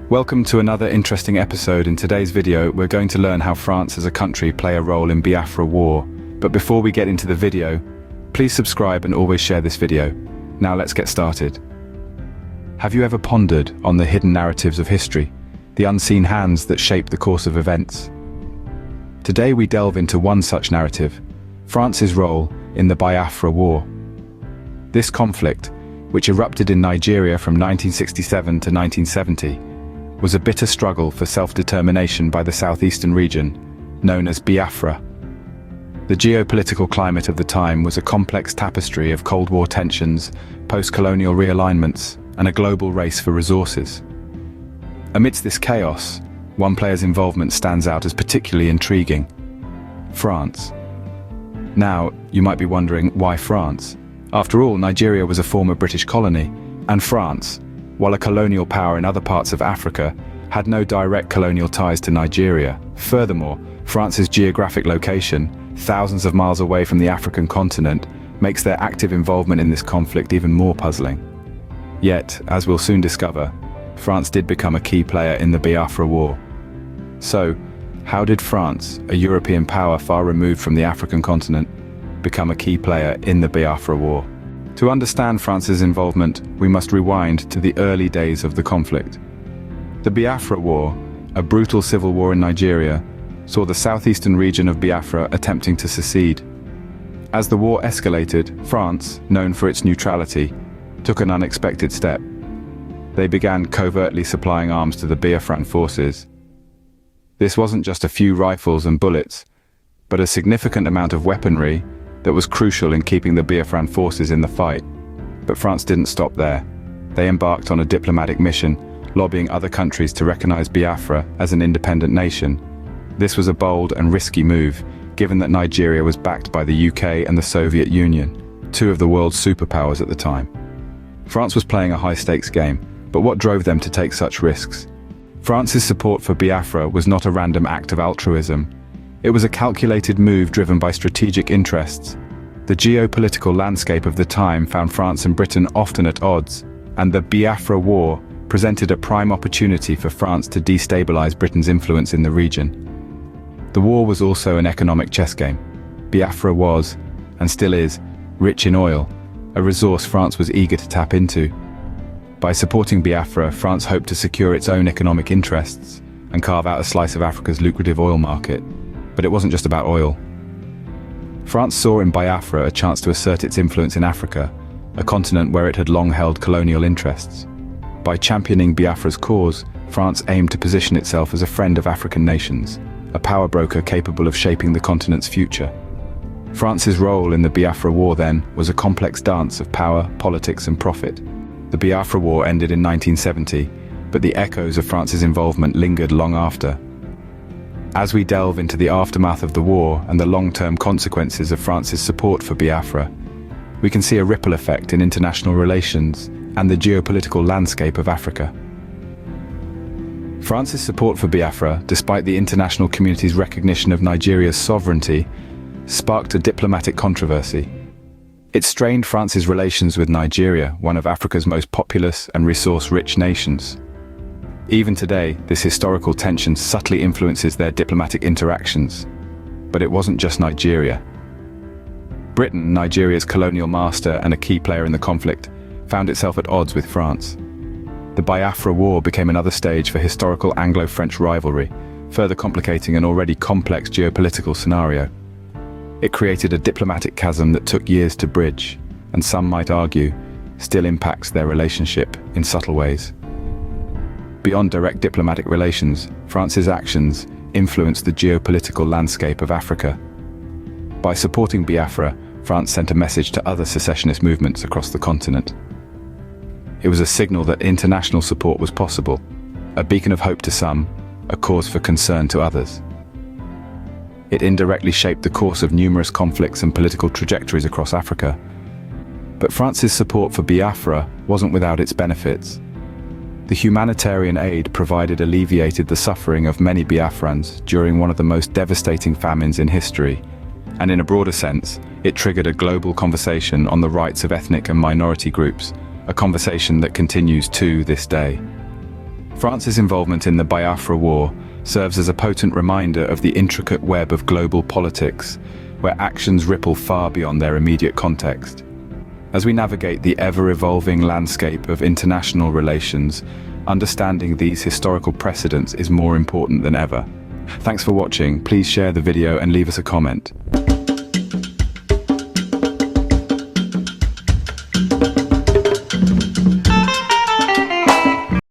Welcome to another interesting episode. In today's video, we're going to learn how France as a country play a role in Biafra War. But before we get into the video, please subscribe and always share this video. Now let's get started. Have you ever pondered on the hidden narratives of history, the unseen hands that shape the course of events? Today we delve into one such narrative, France's role in the Biafra War. This conflict, which erupted in Nigeria from 1967 to 1970, was a bitter struggle for self-determination by the southeastern region, known as Biafra. The geopolitical climate of the time was a complex tapestry of Cold War tensions, post-colonial realignments, and a global race for resources. Amidst this chaos, one player's involvement stands out as particularly intriguing: France. Now, you might be wondering, why France? After all, Nigeria was a former British colony, and France, while a colonial power in other parts of Africa, had no direct colonial ties to Nigeria. Furthermore, France's geographic location, thousands of miles away from the African continent, makes their active involvement in this conflict even more puzzling. Yet, as we'll soon discover, France did become a key player in the Biafra War. So, how did France, a European power far removed from the African continent, become a key player in the Biafra War? To understand France's involvement, we must rewind to the early days of the conflict. The Biafra War, a brutal civil war in Nigeria, saw the southeastern region of Biafra attempting to secede. As the war escalated, France, known for its neutrality, took an unexpected step. They began covertly supplying arms to the Biafran forces. This wasn't just a few rifles and bullets, but a significant amount of weaponry that was crucial in keeping the Biafran forces in the fight. But France didn't stop there. They embarked on a diplomatic mission, lobbying other countries to recognize Biafra as an independent nation. This was a bold and risky move, given that Nigeria was backed by the UK and the Soviet Union, two of the world's superpowers at the time. France was playing a high-stakes game, but what drove them to take such risks? France's support for Biafra was not a random act of altruism. It was a calculated move driven by strategic interests. The geopolitical landscape of the time found France and Britain often at odds, and the Biafra War presented a prime opportunity for France to destabilize Britain's influence in the region. The war was also an economic chess game. Biafra was, and still is, rich in oil, a resource France was eager to tap into. By supporting Biafra, France hoped to secure its own economic interests and carve out a slice of Africa's lucrative oil market. But it wasn't just about oil. France saw in Biafra a chance to assert its influence in Africa, a continent where it had long held colonial interests. By championing Biafra's cause, France aimed to position itself as a friend of African nations, a power broker capable of shaping the continent's future. France's role in the Biafra War, then, was a complex dance of power, politics, and profit. The Biafra War ended in 1970, but the echoes of France's involvement lingered long after. As we delve into the aftermath of the war and the long-term consequences of France's support for Biafra, we can see a ripple effect in international relations and the geopolitical landscape of Africa. France's support for Biafra, despite the international community's recognition of Nigeria's sovereignty, sparked a diplomatic controversy. It strained France's relations with Nigeria, one of Africa's most populous and resource-rich nations. Even today, this historical tension subtly influences their diplomatic interactions. But it wasn't just Nigeria. Britain, Nigeria's colonial master and a key player in the conflict, found itself at odds with France. The Biafra War became another stage for historical Anglo-French rivalry, further complicating an already complex geopolitical scenario. It created a diplomatic chasm that took years to bridge, and some might argue, still impacts their relationship in subtle ways. Beyond direct diplomatic relations, France's actions influenced the geopolitical landscape of Africa. By supporting Biafra, France sent a message to other secessionist movements across the continent. It was a signal that international support was possible, a beacon of hope to some, a cause for concern to others. It indirectly shaped the course of numerous conflicts and political trajectories across Africa. But France's support for Biafra wasn't without its benefits. The humanitarian aid provided alleviated the suffering of many Biafrans during one of the most devastating famines in history, and in a broader sense, it triggered a global conversation on the rights of ethnic and minority groups, a conversation that continues to this day. France's involvement in the Biafra War serves as a potent reminder of the intricate web of global politics, where actions ripple far beyond their immediate context. As we navigate the ever-evolving landscape of international relations, understanding these historical precedents is more important than ever. Thanks for watching. Please share the video and leave us a comment.